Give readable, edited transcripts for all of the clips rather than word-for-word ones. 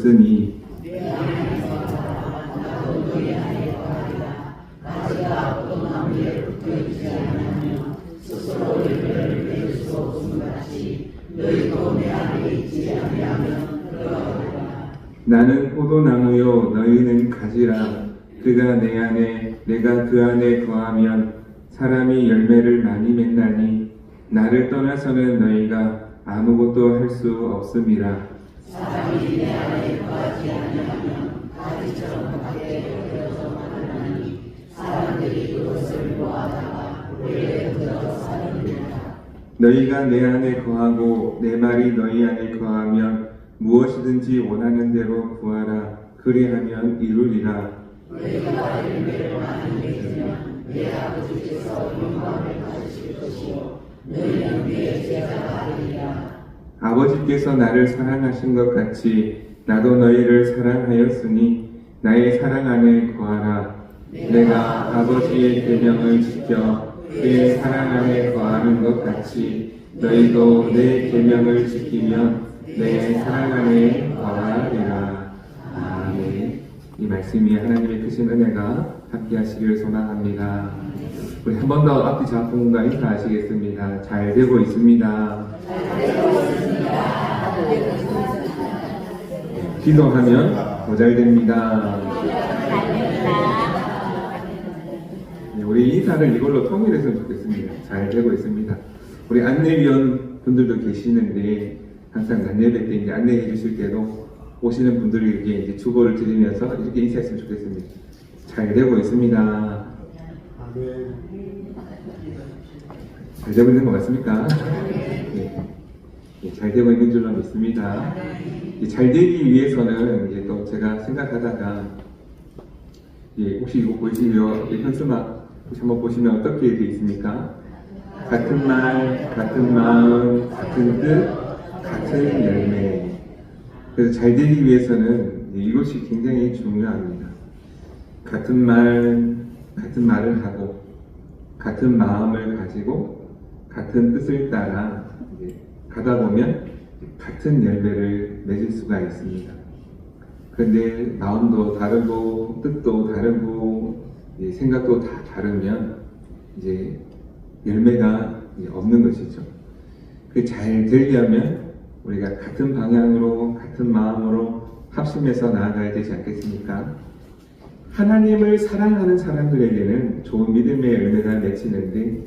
하였으니 나는 포도나무요 너희는 가지라. 그가 내 안에 내가 그 안에 거하면 사람이 열매를 많이 맺나니 나를 떠나서는 너희가 아무것도 할 수 없음이라. 사람이 내 안에 거하지 아니하면 가지처럼 밖에 떨어져 나가나니 사람들이 그것을 보아다가 오래 던져 사느니라. 너희가 내 안에 거하고 내 말이 너희 안에 거하면 무엇이든지 원하는 대로 구하라. 그리하면 이루리라. 너희가 열매를 많이 맺으면 내 아버지께서 영광을 받으실 것이요 너희는 내 제자가 되리라. 아버지께서 나를 사랑하신 것 같이 나도 너희를 사랑하였으니 나의 사랑 안에 거하라. 내가 아버지의 계명을 지켜 그의 사랑 안에 거하는 것 같이 너희도 내 계명을 지키면 내 사랑 안에 거하리라. 아멘. 이 말씀이 하나님의 크신 은혜가 함께 하시기를 소망합니다. 우리 한 번 더 앞뒤 작품과 인사하시겠습니다. 잘 되고 있습니다. 기도하면 더 잘 됩니다. 우리 인사를 이걸로 통일했으면 좋겠습니다. 잘 되고 있습니다. 우리 안내위원 분들도 계시는데 항상 안내회 때 이제 안내해 주실 때도 오시는 분들에게 이제 주보를 드리면서 이렇게 인사했으면 좋겠습니다. 잘 되고 있습니다. 잘 되고 있는 것 같습니까? 네. 잘 되고 있는 줄로 믿습니다. 잘 되기 위해서는 이제 또 제가 생각하다가 혹시 이거 보시면 현수막 혹시 한번 보시면 어떻게 되어 있습니까? 같은 말, 같은 마음, 같은 뜻, 같은 열매. 그래서 잘 되기 위해서는 이것이 굉장히 중요합니다. 같은 말을 하고 같은 마음을 가지고 같은 뜻을 따라 가다 보면 같은 열매를 맺을 수가 있습니다. 그런데 마음도 다르고 뜻도 다르고 생각도 다 다르면 이제 열매가 없는 것이죠. 잘 되려면 우리가 같은 방향으로 같은 마음으로 합심해서 나아가야 되지 않겠습니까? 하나님을 사랑하는 사람들에게는 좋은 믿음의 열매가 맺히는데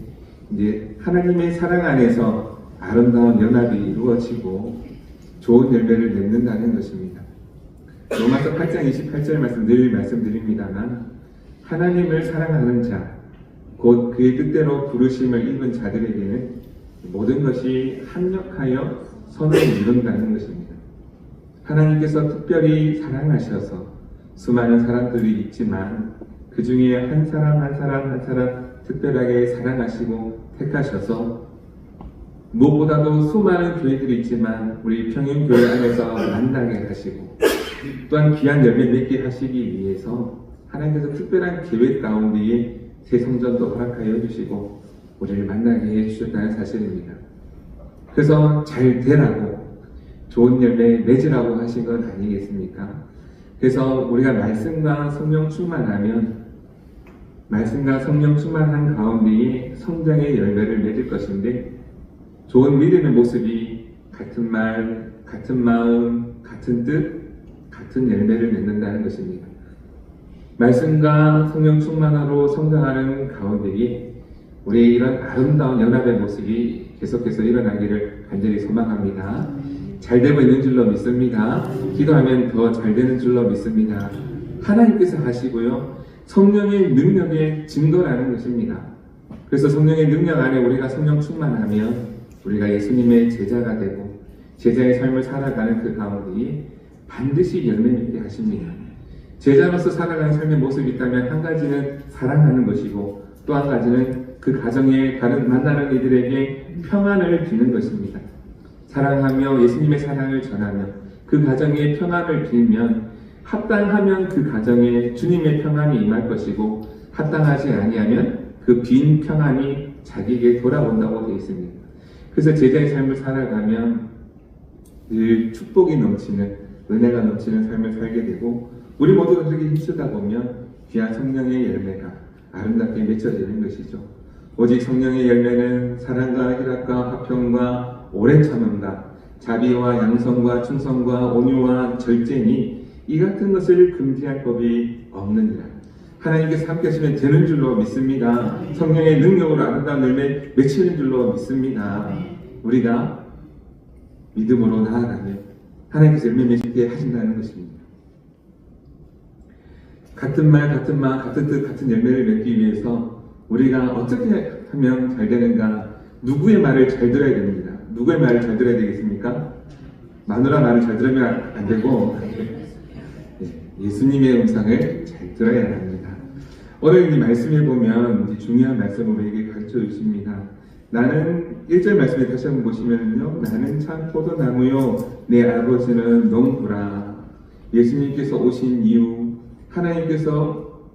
이제 하나님의 사랑 안에서 아름다운 연합이 이루어지고 좋은 열매를 맺는다는 것입니다. 로마서 8장 28절 말씀 늘 말씀드립니다만 하나님을 사랑하는 자, 곧 그의 뜻대로 부르심을 입은 자들에게는 모든 것이 합력하여 선을 이룬다는 것입니다. 하나님께서 특별히 사랑하셔서 수많은 사람들이 있지만 그 중에 한 사람 한 사람 특별하게 사랑하시고 택하셔서 무엇보다도 수많은 교회들이 있지만 우리 평인교회 안에서 만나게 하시고 또한 귀한 열매 맺게 하시기 위해서 하나님께서 특별한 계획 가운데에 새 성전도 허락하여 주시고 우리를 만나게 해주셨다는 사실입니다. 그래서 잘 되라고 좋은 열매 맺으라고 하신 건 아니겠습니까? 그래서 우리가 말씀과 성령 충만하면 말씀과 성령 충만한 가운데에 성장의 열매를 맺을 것인데 좋은 믿음의 모습이 같은 말, 같은 마음, 같은 뜻, 같은 열매를 맺는다는 것입니다. 말씀과 성령 충만으로 성장하는 가운데에 우리의 이런 아름다운 연합의 모습이 계속해서 일어나기를 간절히 소망합니다. 잘 되고 있는 줄로 믿습니다. 기도하면 더 잘 되는 줄로 믿습니다. 하나님께서 하시고요. 성령의 능력의 증거라는 것입니다. 그래서 성령의 능력 안에 우리가 성령 충만하면 우리가 예수님의 제자가 되고 제자의 삶을 살아가는 그 가운데에 반드시 열매 맺게 하십니다. 제자로서 살아가는 삶의 모습이 있다면 한 가지는 사랑하는 것이고 또 한 가지는 그 가정에 만나는 이들에게 평안을 비는 것입니다. 사랑하며 예수님의 사랑을 전하며 그 가정에 평안을 빌면 합당하면 그 가정에 주님의 평안이 임할 것이고 합당하지 아니하면 그 빈 평안이 자기에게 돌아온다고 되어 있습니다. 그래서 제자의 삶을 살아가면 늘 축복이 넘치는 은혜가 넘치는 삶을 살게 되고 우리 모두가 그렇게 힘쓰다 보면 귀한 성령의 열매가 아름답게 맺혀지는 것이죠. 오직 성령의 열매는 사랑과 희락과 화평과 오래 참음과 자비와 양성과 충성과 온유와 절제니 이 같은 것을 금지할 법이 없느니라. 하나님께서 함께 하시면 되는 줄로 믿습니다. 성령의 능력으로 아름다운 열매 맺히는 줄로 믿습니다. 우리가 믿음으로 나아가면 하나님께서 열매 맺게 하신다는 것입니다. 같은 말, 같은 마음, 같은 뜻, 같은 열매를 맺기 위해서 우리가 어떻게 하면 잘 되는가? 누구의 말을 잘 들어야 됩니다. 누구의 말을 잘 들어야 되겠습니까? 마누라 말을 잘 들으면 안 되고 예수님의 음성을 잘 들어야 합니다. 오늘 이 말씀에 보면 중요한 말씀을 우리에게 가르쳐 주십니다. 나는 1절 말씀에 다시 한번 보시면요. 나는 참 포도나무요 내 아버지는 농부라. 예수님께서 오신 이유, 하나님께서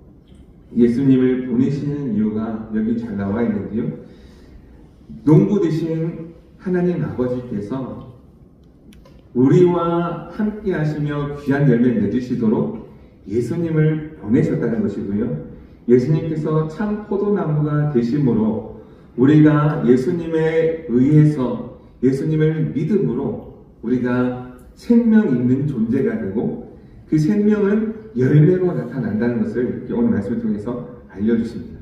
예수님을 보내시는 이유가 여기 잘 나와 있는데요. 농부 되신 하나님 아버지께서 우리와 함께 하시며 귀한 열매 맺으시도록 예수님을 보내셨다는 것이고요. 예수님께서 참 포도나무가 되심으로 우리가 예수님에 의해서 예수님을 믿음으로 우리가 생명 있는 존재가 되고 그 생명은 열매로 나타난다는 것을 오늘 말씀을 통해서 알려주십니다.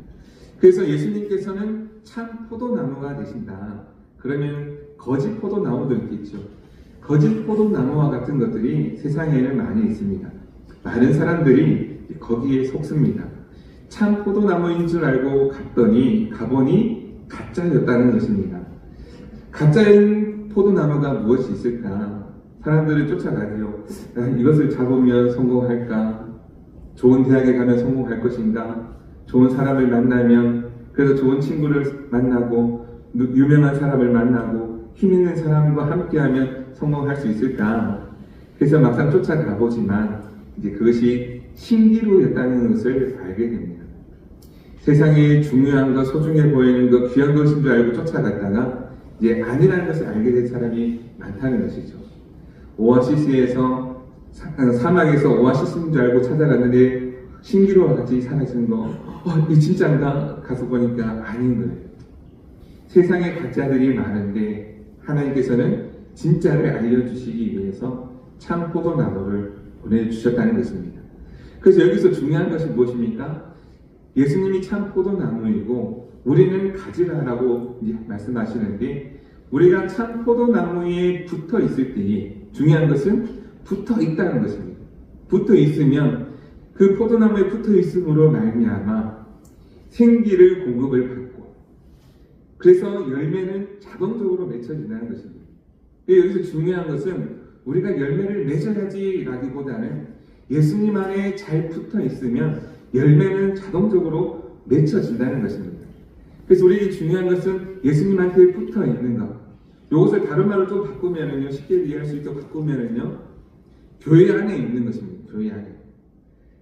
그래서 예수님께서는 참 포도나무가 되신다. 그러면 거짓 포도나무도 있겠죠. 거짓 포도나무와 같은 것들이 세상에는 많이 있습니다. 많은 사람들이 거기에 속습니다. 참 포도나무인 줄 알고 가보니 가짜였다는 것입니다. 가짜인 포도나무가 무엇이 있을까? 사람들을 쫓아가지요. 이것을 잡으면 성공할까? 좋은 대학에 가면 성공할 것인가? 좋은 사람을 만나면, 그래서 좋은 친구를 만나고 유명한 사람을 만나고 힘 있는 사람과 함께하면 성공할 수 있을까? 그래서 막상 쫓아가 보지만 이제 그것이 신기루였다는 것을 알게 됩니다. 세상에 중요한 것, 소중해 보이는 것, 귀한 것인 줄 알고 쫓아갔다가 이제 아니라는 것을 알게 된 사람이 많다는 것이죠. 오아시스에서 사막에서 오아시스인 줄 알고 찾아갔는데 신기루와 같이 사라지는 거, 이게 진짜인가? 가서 보니까 아닌 거예요. 세상에 가짜들이 많은데 하나님께서는 진짜를 알려주시기 위해서 참 포도나무를 보내주셨다는 것입니다. 그래서 여기서 중요한 것이 무엇입니까? 예수님이 참 포도나무이고 우리는 가지라라고 말씀하시는데 우리가 참 포도나무에 붙어 있을 때에 중요한 것은 붙어 있다는 것입니다. 붙어 있으면 그 포도나무에 붙어 있음으로 말미암아 생기를 공급을 받고 그래서 열매는 자동적으로 맺혀진다는 것입니다. 여기서 중요한 것은 우리가 열매를 맺어야지라기보다는 예수님 안에 잘 붙어 있으면 열매는 자동적으로 맺혀진다는 것입니다. 그래서 우리에게 중요한 것은 예수님한테 붙어 있는 것. 이것을 다른 말로 좀 바꾸면은요, 쉽게 이해할 수 있도록 바꾸면은요, 교회 안에 있는 것입니다. 교회 안에.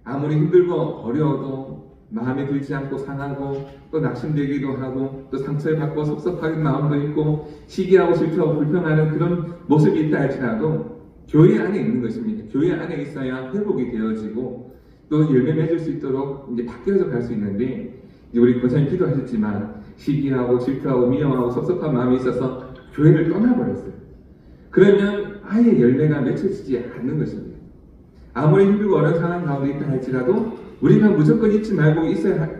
아무리 힘들고 어려워도 마음에 들지 않고 상하고 또 낙심되기도 하고 또 상처받고 섭섭한 마음도 있고 시기하고 질투하고 불평하는 그런 모습이 있다 할지라도 교회 안에 있는 것입니다. 교회 안에 있어야 회복이 되어지고 또 열매 맺을 수 있도록 이제 바뀌어서 갈 수 있는데 이제 우리 권사님 기도하셨지만 시기하고 질투하고 미워하고 섭섭한 마음이 있어서 교회를 떠나버렸어요. 그러면 아예 열매가 맺혀지지 않는 것입니다. 아무리 힘들고 어려운 상황 가운데 있다 할지라도 우리가 무조건 잊지 말고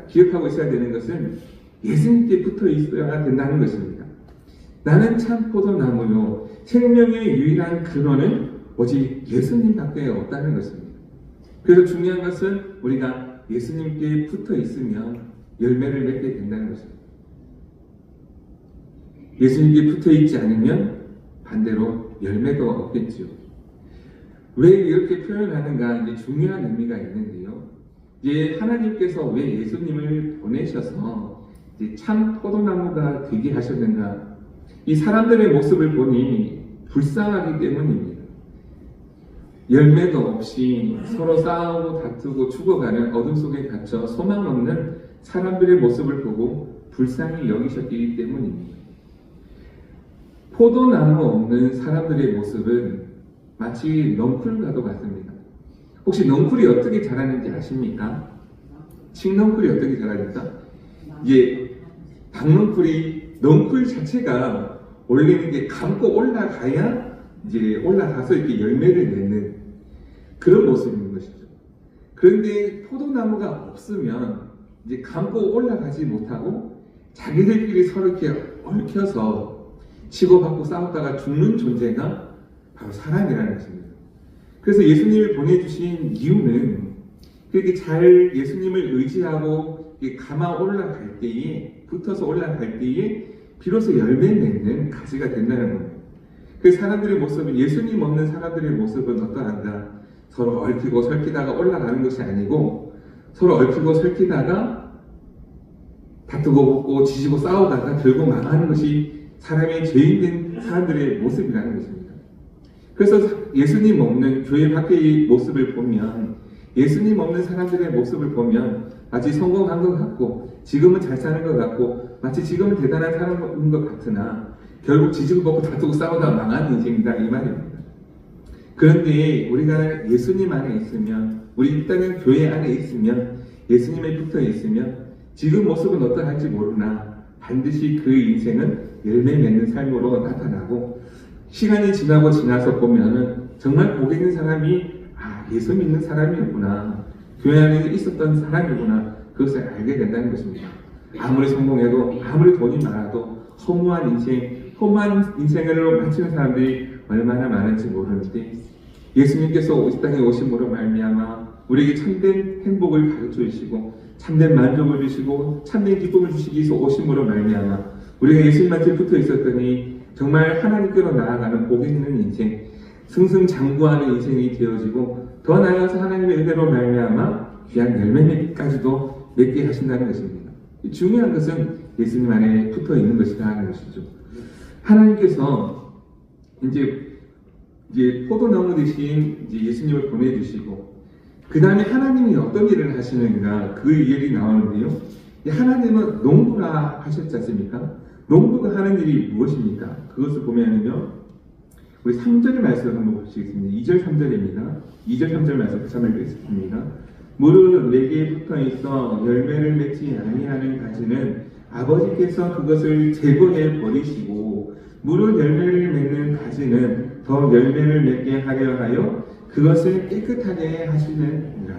기억하고 있어야 되는 것은 예수님께 붙어 있어야 된다는 것입니다. 나는 참 포도나무요. 생명의 유일한 근원은 오직 예수님밖에 없다는 것입니다. 그래서 중요한 것은 우리가 예수님께 붙어 있으면 열매를 맺게 된다는 것입니다. 예수님께 붙어 있지 않으면 반대로 열매도 없겠지요. 왜 이렇게 표현하는가 이제 중요한 의미가 있는데요. 이제 하나님께서 왜 예수님을 보내셔서 이제 참 포도나무가 되게 하셨는가? 이 사람들의 모습을 보니 불쌍하기 때문입니다. 열매도 없이 서로 싸우고 다투고 죽어가는 어둠 속에 갇혀 소망 없는 사람들의 모습을 보고 불쌍히 여기셨기 때문입니다. 포도나무 없는 사람들의 모습은 마치 넝쿨과도 같습니다. 혹시 넝쿨이 어떻게 자라는지 아십니까? 칡넝쿨이 어떻게 자라니까? 이게 넝쿨 자체가 원래는 이게 감고 올라가야 이제 올라가서 이렇게 열매를 맺는 그런 모습인 것이죠. 그런데 포도나무가 없으면 이제 감고 올라가지 못하고 자기들끼리 서로 이렇게 얽혀서 치고받고 싸우다가 죽는 존재가 바로 사람이라는 것입니다. 그래서 예수님을 보내주신 이유는 그렇게 잘 예수님을 의지하고 감아 올라갈 때에, 붙어서 올라갈 때에 비로소 열매 맺는 가지가 된다는 거예요. 그 사람들의 모습은, 예수님 없는 사람들의 모습은 어떠한가? 서로 얽히고 설키다가 올라가는 것이 아니고 서로 얽히고 설키다가 다투고 붙고 지지고 싸우다가 결국 망하는 것이 사람의 죄인된 사람들의 모습이라는 것입니다. 그래서 예수님 없는 교회 밖의 모습을 보면, 예수님 없는 사람들의 모습을 보면 마치 성공한 것 같고 지금은 잘 사는 것 같고 마치 지금은 대단한 사람인 것 같으나 결국 지지고 볶고 다투고 싸우다가 망하는 인생이다, 이 말입니다. 그런데 우리가 예수님 안에 있으면, 우리 일단은 교회 안에 있으면, 예수님에 붙어 있으면 지금 모습은 어떠할지 모르나 반드시 그 인생은 열매 맺는 삶으로 나타나고, 시간이 지나고 지나서 보면은 정말 복 있는 사람이 예수 믿는 사람이구나, 교회 안에 있었던 사람이구나, 그것을 알게 된다는 것입니다. 아무리 성공해도 아무리 돈이 많아도 허무한 인생으로 바치는 사람들이 얼마나 많은지 모르는데, 예수님께서 이 땅에 오심으로 말미암아 우리에게 참된 행복을 가르쳐 주시고 참된 만족을 주시고 참된 기쁨을 주시기 위해서 오심으로 말미암아 우리가 예수님한테 붙어 있었더니 정말 하나님께로 나아가는 복 있는 인생, 승승장구하는 인생이 되어지고 더 나아가서 하나님의 은혜로 말미암아 귀한 열매까지도 맺게 하신다는 것입니다. 중요한 것은 예수님 안에 붙어 있는 것이다 하는 것이죠. 하나님께서 이제 포도나무 대신 이제 예수님을 보내주시고 그 다음에 하나님이 어떤 일을 하시는가, 그 일이 나오는데요. 하나님은 농부라 하셨지 않습니까? 농부가 하는 일이 무엇입니까? 그것을 보면은요, 우리 3절 말씀을 한번 보시겠습니다. 2절 3절입니다. 2절 3절 말씀 다시 한번 읽겠습니다. 무릇 내게 붙어 있어 열매를 맺지 아니하는 가지는 아버지께서 그것을 제거해 버리시고, 무릇 열매를 맺는 가지는 더 열매를 맺게 하려 하여 그것을 깨끗하게 하시느니라.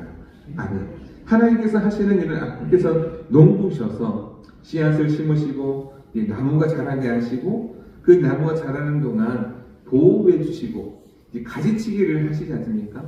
아멘. 하나님께서 하시는 일은, 하나님께서 농부셔서 씨앗을 심으시고 나무가 자라게 하시고 그 나무가 자라는 동안 보호해 주시고 가지치기를 하시지 않습니까?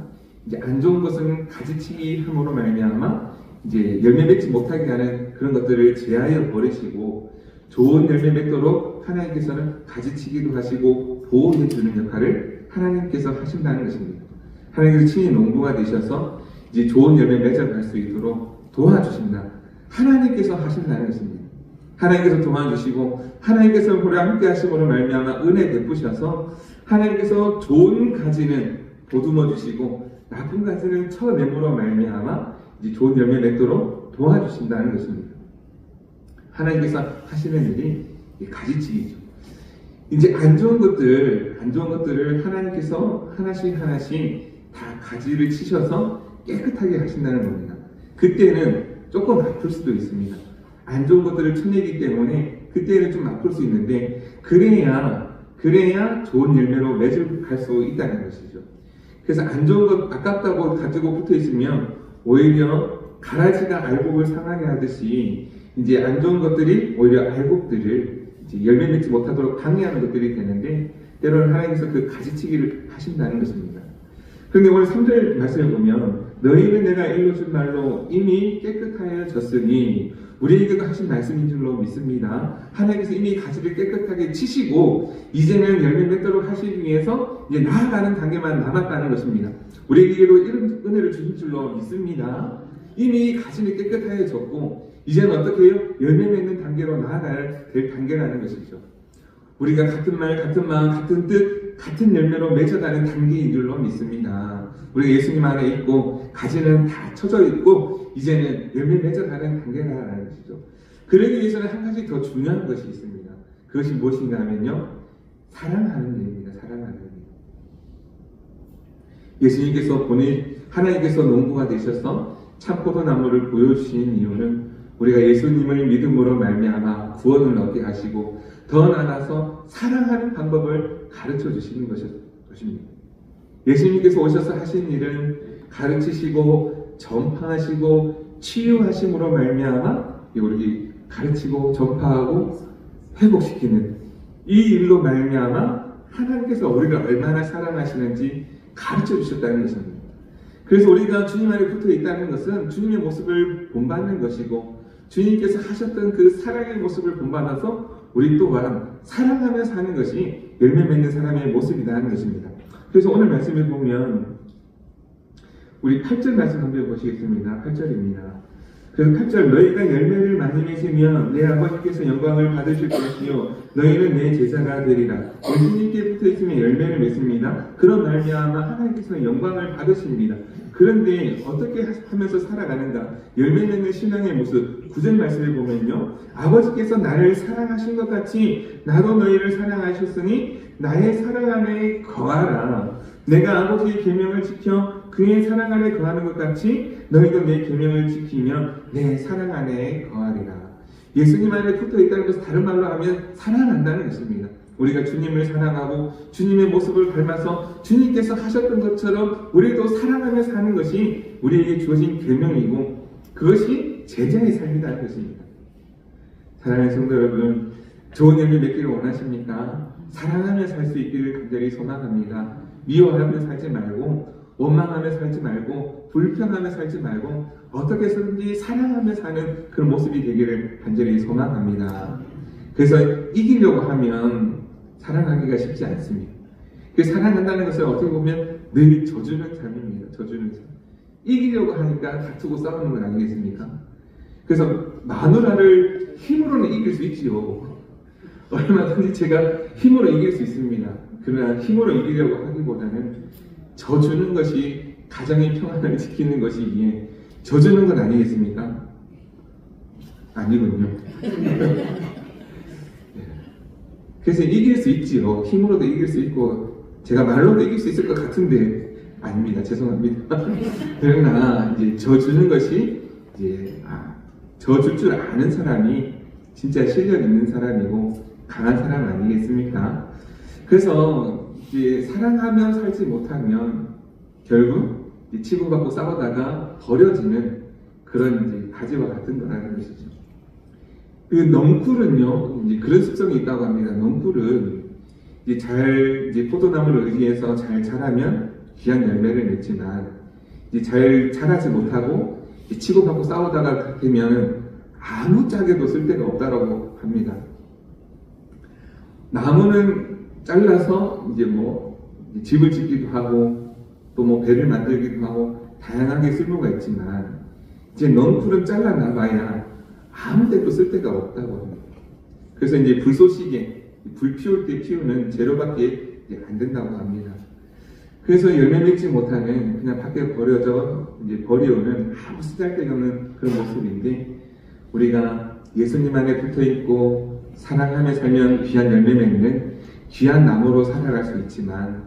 이제 안 좋은 것은 가지치기 함으로 말미암아 이제 열매 맺지 못하게 하는 그런 것들을 제하여 버리시고, 좋은 열매 맺도록 하나님께서는 가지치기도 하시고 보호해 주는 역할을 하나님께서 하신다는 것입니다. 하나님께서 친히 농부가 되셔서 이제 좋은 열매 맺어갈 수 있도록 도와주신다. 하나님께서 하신다는 것입니다. 하나님께서 도와주시고 하나님께서 우리와 함께 하심으로 말미암아 은혜 베푸셔서 하나님께서 좋은 가지는 보듬어 주시고 나쁜 가지는 쳐내므로 말미암아 이제 좋은 열매 맺도록 도와주신다는 것입니다. 하나님께서 하시는 일이 가지치기죠. 이제 안 좋은 것들을 하나님께서 하나씩 다 가지를 치셔서 깨끗하게 하신다는 겁니다. 그때는 조금 아플 수도 있습니다. 안 좋은 것들을 쳐내기 때문에 그때는 좀 아플 수 있는데, 그래야 좋은 열매로 맺어갈 수 있다는 것이죠. 그래서 안 좋은 것 아깝다고 가지고 붙어 있으면 오히려 가라지가 알곡을 상하게 하듯이 이제 안 좋은 것들이 오히려 알곡들을 이제 열매 맺지 못하도록 방해하는 것들이 되는데, 때로는 하나님께서 그 가지치기를 하신다는 것입니다. 그런데 오늘 3절 말씀을 보면 너희는 내가 일러준 말로 이미 깨끗하여졌으니, 우리에게도 하신 말씀인 줄로 믿습니다. 하나님께서 이미 가지를 깨끗하게 치시고 이제는 열매 맺도록 하시기 위해서 이제 나아가는 단계만 남았다는 것입니다. 우리에게도 이런 은혜를 주신 줄로 믿습니다. 이미 가지는 깨끗하여졌고 이제는 어떻게 해요? 열매 맺는 단계로 나아가야 될 단계라는 것이죠. 우리가 같은 말, 같은 마음, 같은 뜻, 같은 열매로 맺어가는 단계인 줄로 믿습니다. 우리가 예수님 안에 있고 가지는 다 쳐져 있고 이제는 열매 맺어가는 단계라는 것이죠. 그러기 위해서는 한 가지 더 중요한 것이 있습니다. 그것이 무엇인가 하면요, 사랑하는 일입니다. 사랑하는 일. 하나님께서 농부가 되셔서 참포도나무를 보여주신 이유는 우리가 예수님을 믿음으로 말미암아 구원을 얻게 하시고 더 나아가서 사랑하는 방법을 가르쳐 주시는 것입니다. 예수님께서 오셔서 하신 일은 가르치시고 전파하시고 치유하심으로 말미암아 우리 가르치고 전파하고 회복시키는 이 일로 말미암아 하나님께서 우리를 얼마나 사랑하시는지 가르쳐 주셨다는 것입니다. 그래서 우리가 주님 안에 붙어 있다는 것은 주님의 모습을 본받는 것이고 주님께서 하셨던 그 사랑의 모습을 본받아서 우리 또한 사랑하며 사는 것이 열매 맺는 사람의 모습이라는 것입니다. 그래서 오늘 말씀을 보면 우리 8절 말씀 한번 보시겠습니다. 8절입니다. 그래서 8절 너희가 열매를 많이 맺으면 내 아버지께서 영광을 받으실 것이요 너희는 내 제자가 되리라. 예수님께 붙어 있으면 열매를 맺습니다. 그런 말미암아 하나님께서 영광을 받으십니다. 그런데 어떻게 하면서 살아가는가? 열매 맺는 신앙의 모습 9절 말씀을 보면요 아버지께서 나를 사랑하신 것 같이 나도 너희를 사랑하셨으니 나의 사랑 안에 거하라. 내가 아버지의 계명을 지켜 그의 사랑 안에 거하는 것 같이 너희도 내 계명을 지키면 내 사랑 안에 거하리라. 예수님 안에 붙어 있다는 것은 다른 말로 하면 사랑한다는 것입니다. 우리가 주님을 사랑하고 주님의 모습을 닮아서 주님께서 하셨던 것처럼 우리도 사랑하며 사는 것이 우리에게 주어진 계명이고 그것이 제자의 삶이라는 것입니다. 사랑하는 성도 여러분, 좋은 열매 맺기를 원하십니까? 사랑하며 살 수 있기를 간절히 소망합니다. 미워하며 살지 말고 원망하며 살지 말고 불평하며 살지 말고 어떻게 해서든지 사랑하며 사는 그런 모습이 되기를 간절히 소망합니다. 그래서 이기려고 하면 사랑하기가 쉽지 않습니다. 그 사랑한다는 것은 어떻게 보면 늘 져주는 삶입니다. 져주는 삶. 이기려고 하니까 다투고 싸우는 건 아니겠습니까? 그래서 마누라를 힘으로는 이길 수 있지요. 얼마든지 제가 힘으로 이길 수 있습니다. 그러나 힘으로 이기려고 하기보다는 져주는 것이 가정의 평안을 지키는 것이기에 져주는 건 아니겠습니까? 아니군요. 그래서 이길 수 있지요. 힘으로도 이길 수 있고 제가 말로도 이길 수 있을 것 같은데 아닙니다. 죄송합니다. 그러나 이제 져주는 것이 이제 져줄 줄 아는 사람이 진짜 실력 있는 사람이고 강한 사람 아니겠습니까? 그래서 이제 사랑하며 살지 못하면 결국 치고받고 싸우다가 버려지는 그런 이제 가지와 같은 거라는 것이죠. 그 넝쿨은요, 이제 그런 습성이 있다고 합니다. 넝쿨은 이제 포도나무를 의지해서 잘 자라면 귀한 열매를 맺지만 이제 잘 자라지 못하고 치고받고 싸우다가 되면 아무 짝에도 쓸데가 없다라고 합니다. 나무는 잘라서 이제 집을 짓기도 하고 또 배를 만들기도 하고 다양하게 쓸모가 있지만 이제 넝쿨은 잘라놔봐야 아무 데도 쓸데가 없다고 합니다. 그래서 이제 불쏘시개, 불 피울 때 피우는 재료밖에 안 된다고 합니다. 그래서 열매 맺지 못하는 그냥 밖에 버려져 이제 버리오는 아무 쓰잘데기 없는 그런 모습인데 우리가 예수님 안에 붙어 있고 사랑하며 살면 귀한 열매 맺는 귀한 나무로 살아갈 수 있지만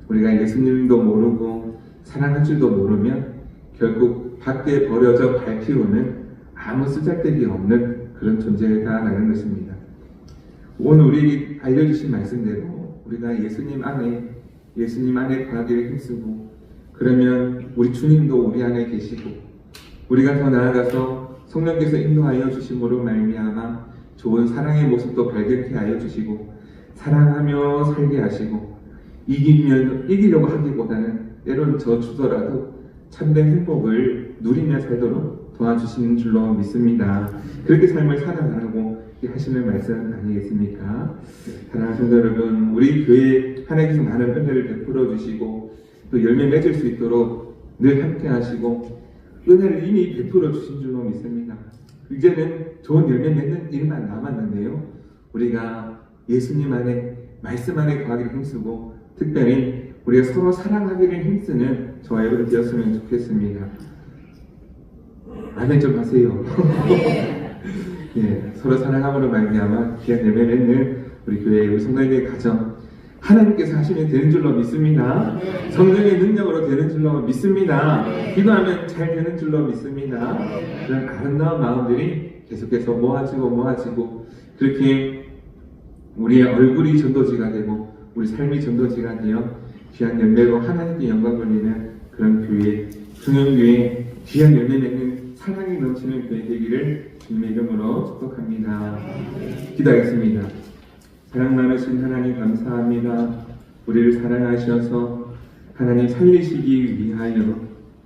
우리가 예수님도 모르고 사랑할 줄도 모르면 결국 밖에 버려져 밟히고는 아무 쓰잘데기 없는 그런 존재다라는 것입니다. 오늘 우리에게 알려주신 말씀대로 우리가 예수님 안에 거하기를 힘쓰고 그러면 우리 주님도 우리 안에 계시고 우리가 더 나아가서 성령께서 인도하여 주심으로 말미암아 좋은 사랑의 모습도 발견케 하여 주시고 사랑하며 살게 하시고 이기려고 하기보다는 때론 져주더라도 참된 행복을 누리며 살도록 도와주시는 줄로 믿습니다. 그렇게 삶을 살아가라고 하시는 말씀 아니겠습니까? 사랑하는 성도 여러분, 우리 교회 하나님께서 많은 은혜를 베풀어 주시고 또 열매 맺을 수 있도록 늘 함께 하시고 은혜를 이미 베풀어 주신 줄로 믿습니다. 이제는 좋은 열매 맺는 일만 남았는데요. 우리가 예수님 안에 말씀 안에 거하기를 힘쓰고 특별히 우리가 서로 사랑하기를 힘쓰는 저와 여러분 되었으면 좋겠습니다. 아멘 좀 하세요. 예, 서로 사랑함으로 말미암아 귀한 열매 맺는 우리 교회 우리 성도님의 가정 하나님께서 하시면 되는 줄로 믿습니다. 성령의 능력으로 되는 줄로 믿습니다. 기도하면 잘 되는 줄로 믿습니다. 그런 아름다운 마음들이 계속해서 모아지고 그렇게 우리의 얼굴이 전도지가 되고 우리 삶이 전도지가 되어 귀한 열매로 하나님께 영광 돌리는 그런 교회, 성령교회 귀한 열매 맺는 사랑이 넘치는 교회 되기를 주님의 이름으로 축복합니다. 기도하겠습니다. 사랑 많으신 하나님 감사합니다. 우리를 사랑하셔서 하나님 살리시기 위하여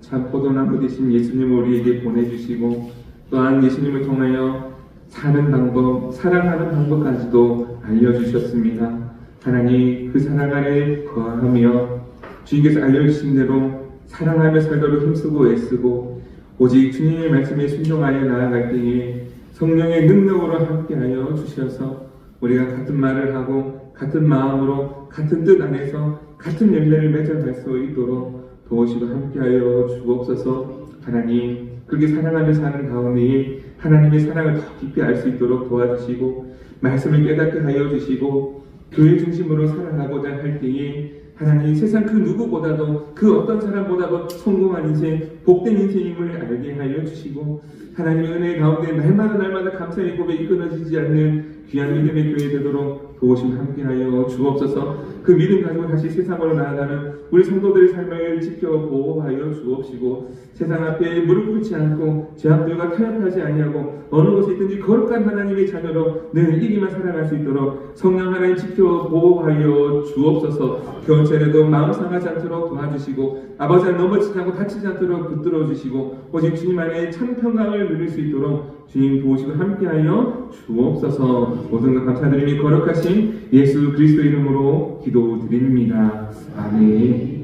참 포도나무 되신 예수님을 우리에게 보내주시고 또한 예수님을 통하여 사는 방법, 사랑하는 방법까지도 알려주셨습니다. 하나님 그 사랑 안에 거하며 주님께서 알려주신 대로 사랑하며 살도록 힘쓰고 애쓰고 오직 주님의 말씀에 순종하여 나아갈 때에 성령의 능력으로 함께하여 주셔서 우리가 같은 말을 하고 같은 마음으로 같은 뜻 안에서 같은 열매를 맺어갈 수 있도록 도우시고 함께하여 주옵소서. 하나님 그렇게 사랑하며 사는 가운데에 하나님의 사랑을 더 깊이 알 수 있도록 도와주시고 말씀을 깨닫게 하여 주시고 교회 중심으로 살아가고자 할 때에 하나님 세상 그 누구보다도 그 어떤 사람보다도 성공한 인생, 복된 인생임을 알게 하여 주시고 하나님의 은혜 가운데 날마다 감사의 고백이 끊어지지 않는 귀한 믿음의 교회 되도록 도우심 함께하여 주옵소서. 그 믿음 가지고 다시 세상으로 나아가는 우리 성도들의 삶을 지켜 보호하여 주옵시고 세상 앞에 무릎 꿇지 않고 죄악들과 타협하지 아니하고 어느 곳에 있든지 거룩한 하나님의 자녀로 늘 이기만 살아갈 수 있도록 성령 하나님 지켜 보호하여 주옵소서. 겨울철에도 마음 상하지 않도록 도와주시고 아버지 안에 넘어지지 않고 다치지 않도록 붙들어 주시고 오직 주님 안에 참 평강을 누릴 수 있도록 주님 도우시고 함께하여 주옵소서. 모든 것 감사드리며 거룩하신 예수 그리스도 이름으로 기도드립니다. 아멘.